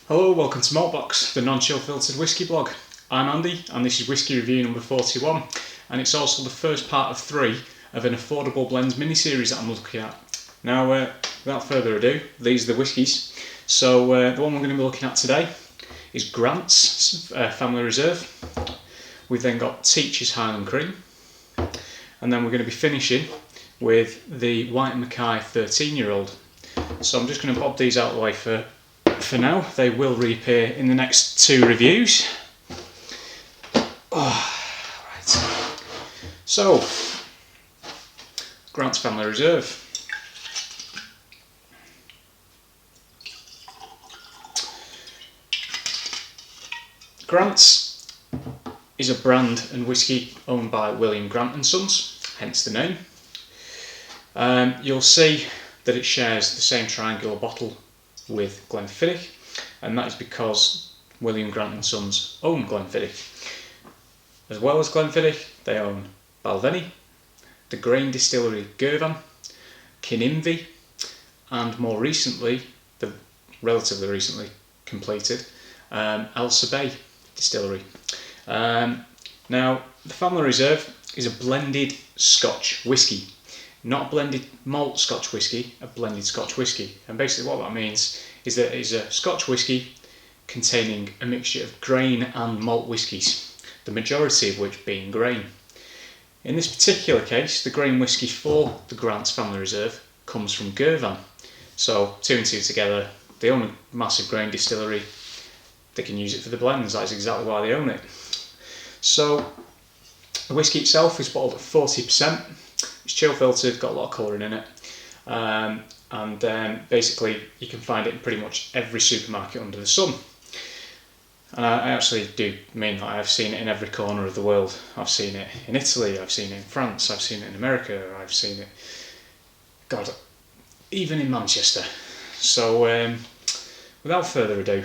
Hello, welcome to Maltbox, the non-chill filtered whiskey blog. I'm Andy, and this is whiskey review number 41, and it's also the first part of 3 of an affordable blends mini-series that I'm looking at. Now, without further ado, these are the whiskies. So the one we're going to be looking at today is Grant's Family Reserve. We've then got Teach's Highland Cream, and then we're going to be finishing with the White Mackay 13-year-old. So I'm just going to bob these out of the way for now. They will reappear in the next 2 reviews. Right. So, Grant's Family Reserve. Grant's is a brand and whisky owned by William Grant and Sons, hence the name. You'll see that it shares the same triangular bottle with Glenfiddich, and that is because William Grant and Sons own Glenfiddich. As well as Glenfiddich, they own Balvenie, the grain distillery Girvan, Kinninvie, and more recently, the relatively recently completed Ailsa Bay distillery. Now, the Family Reserve is a blended Scotch whisky. Not a blended malt Scotch whisky, a blended Scotch whisky. And basically what that means is that it is a Scotch whisky containing a mixture of grain and malt whiskies, the majority of which being grain. In this particular case, the grain whisky for the Grant's Family Reserve comes from Girvan. So 2 and 2 together, they own a massive grain distillery, they can use it for the blends, that is exactly why they own it. So the whisky itself is bottled at 40%. It's chill filtered, got a lot of colouring in it, and basically you can find it in pretty much every supermarket under the sun. And I actually do mean that. I've seen it in every corner of the world. I've seen it in Italy, I've seen it in France, I've seen it in America, I've seen it, God, even in Manchester. So without further ado,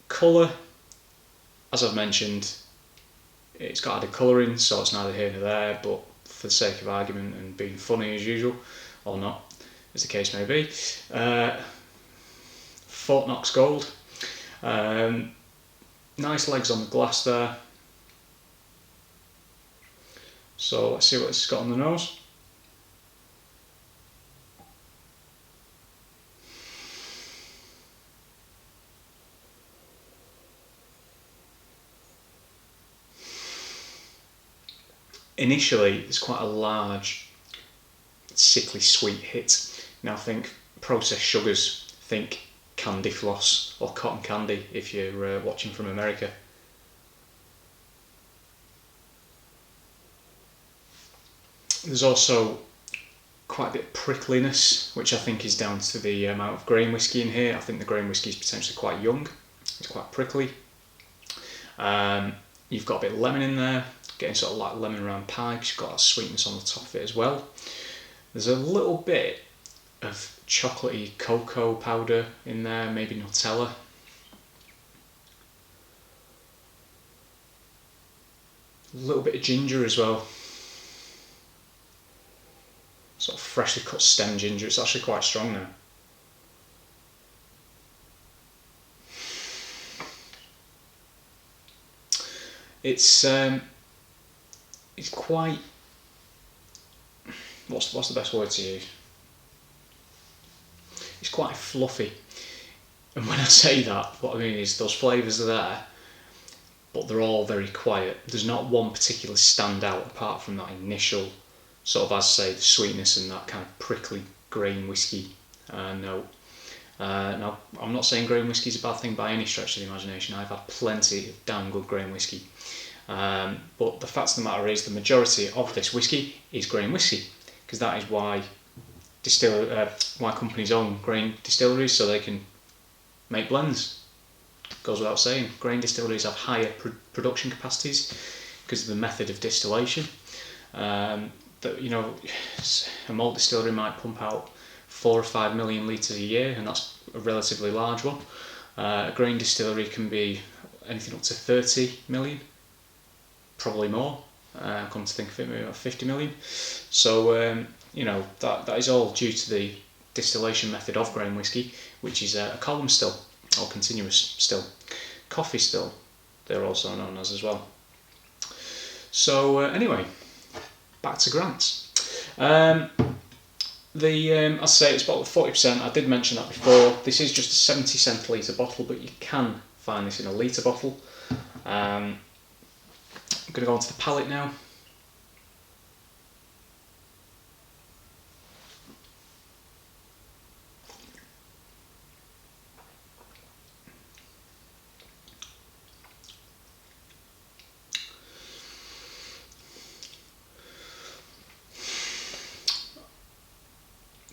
colour, as I've mentioned, it's got added colouring, so it's neither here nor there, but for the sake of argument and being funny as usual, or not, as the case may be. Fort Knox Gold. Nice legs on the glass there. So let's see what it's got on the nose. Initially, it's quite a large, sickly sweet hit. Now think processed sugars, think candy floss or cotton candy if you're watching from America. There's also quite a bit of prickliness, which I think is down to the amount of grain whisky in here. I think the grain whisky is potentially quite young, it's quite prickly. You've got a bit of lemon in there, getting sort of like lemon meringue pie, because you've got that sweetness on the top of it as well. There's a little bit of chocolatey cocoa powder in there, maybe Nutella. A little bit of ginger as well. Sort of freshly cut stem ginger, it's actually quite strong now. It's quite, what's the best word to use? It's quite fluffy, and when I say that, what I mean is those flavours are there, but they're all very quiet. There's not one particular stand out apart from that initial sort of, as I say, the sweetness and that kind of prickly grain whisky note. Now, I'm not saying grain whisky is a bad thing by any stretch of the imagination. I've had plenty of damn good grain whisky. But the fact of the matter is the majority of this whisky is grain whisky, because that is why companies own grain distilleries, so they can make blends. Goes without saying, grain distilleries have higher production capacities because of the method of distillation. That, you know, a malt distillery might pump out 4 or 5 million litres a year, and that's a relatively large one. A grain distillery can be anything up to 30 million, probably more. Come to think of it, maybe about 50 million. So you know, that is all due to the distillation method of grain whisky, which is a column still. or continuous still. Coffee still, they're also known as well. So anyway, back to Grant's. I'd say it's about 40%. I did mention that before. This is just a 70 centilitre bottle, but you can find this in a litre bottle. I'm going to go on to the palate now.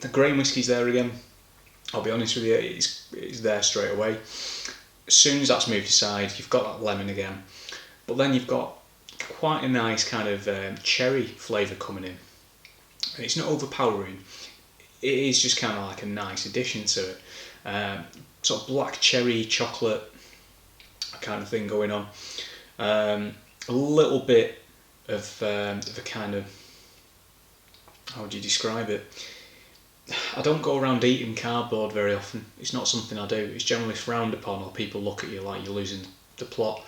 The grain whiskey's there again. I'll be honest with you, it's there straight away. As soon as that's moved aside, you've got that lemon again. But then you've got quite a nice kind of cherry flavour coming in. And it's not overpowering. It is just kind of like a nice addition to it. Sort of black cherry, chocolate kind of thing going on. A little bit of a kind of, how would you describe it? I don't go around eating cardboard very often. It's not something I do. It's generally frowned upon, or people look at you like you're losing the plot.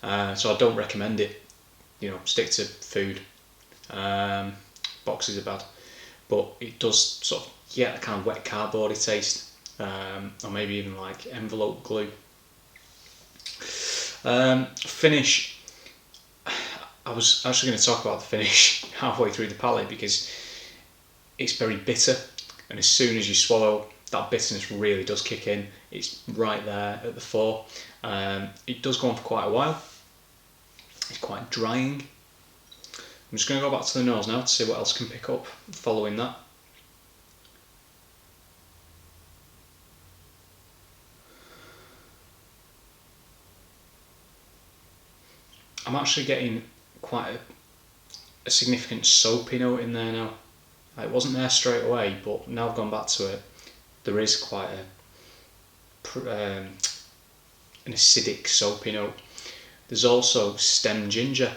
So I don't recommend it. You know, stick to food. Boxes are bad, but it does sort of get a kind of wet cardboardy taste, or maybe even like envelope glue. Finish. I was actually going to talk about the finish halfway through the palate because it's very bitter. And as soon as you swallow, that bitterness really does kick in. It's right there at the fore. It does go on for quite a while. It's quite drying. I'm just going to go back to the nose now to see what else I can pick up following that. I'm actually getting quite a significant soapy note in there now. It wasn't there straight away, but now I've gone back to it, there is quite an acidic soapy note. There's also stem ginger.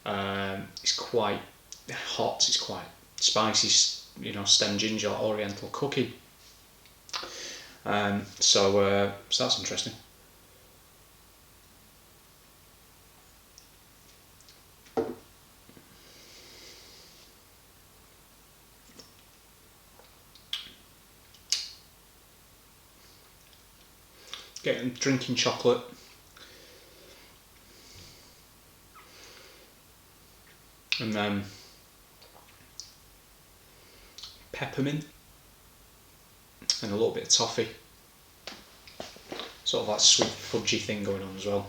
It's quite hot, it's quite spicy, you know, stem ginger, oriental cookie. So that's interesting. Drinking chocolate. And then peppermint and a little bit of toffee. Sort of like sweet fudgy thing going on as well.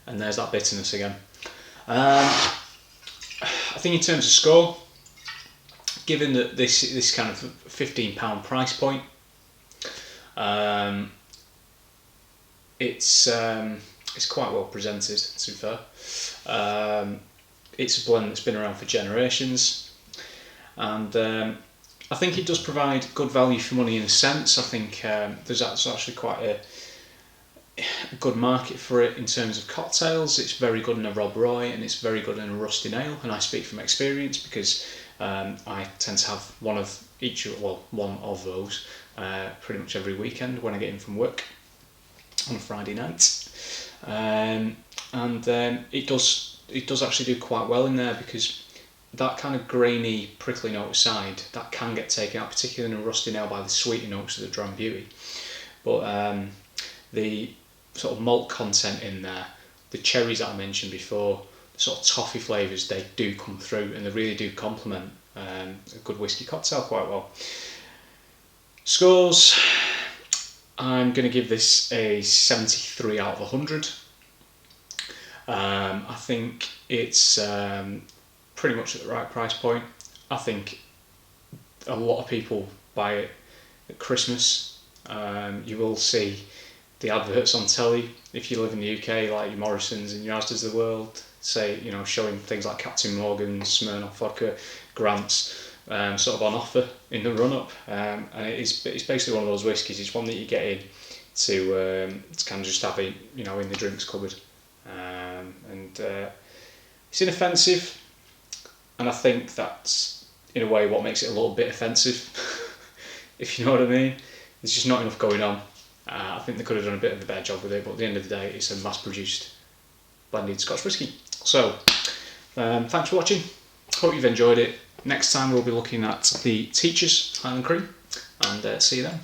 And there's that bitterness again. I think in terms of score, given that this kind of £15 price point, it's quite well presented, to be fair. It's a blend that's been around for generations, and I think it does provide good value for money in a sense. I think there's actually quite a good market for it in terms of cocktails. It's very good in a Rob Roy, and it's very good in a rusty nail, and I speak from experience because I tend to have one of those pretty much every weekend when I get in from work on a Friday night, and it does actually do quite well in there because that kind of grainy, prickly note aside, that can get taken out, particularly in a rusty nail, by the sweeter notes of the Dram Beauty. But the sort of malt content in there, the cherries that I mentioned before, the sort of toffee flavours, they do come through and they really do complement a good whiskey cocktail quite well. Scores, I'm going to give this a 73 out of 100. I think it's pretty much at the right price point. I think a lot of people buy it at Christmas. You will see the adverts on telly if you live in the UK, like your Morrisons and your Asda's of the world, say, you know, showing things like Captain Morgan's, Smirnoff vodka, Grant's, sort of on offer in the run-up, and it's basically one of those whiskies. It's one that you get in to kind of just have it, you know, in the drinks cupboard, and it's inoffensive, and I think that's in a way what makes it a little bit offensive, if you know what I mean. There's just not enough going on. I think they could have done a bit of a better job with it, but at the end of the day, it's a mass-produced blended Scotch whisky. So, thanks for watching. Hope you've enjoyed it. Next time we'll be looking at the Teacher's Highland Cream, and see you then.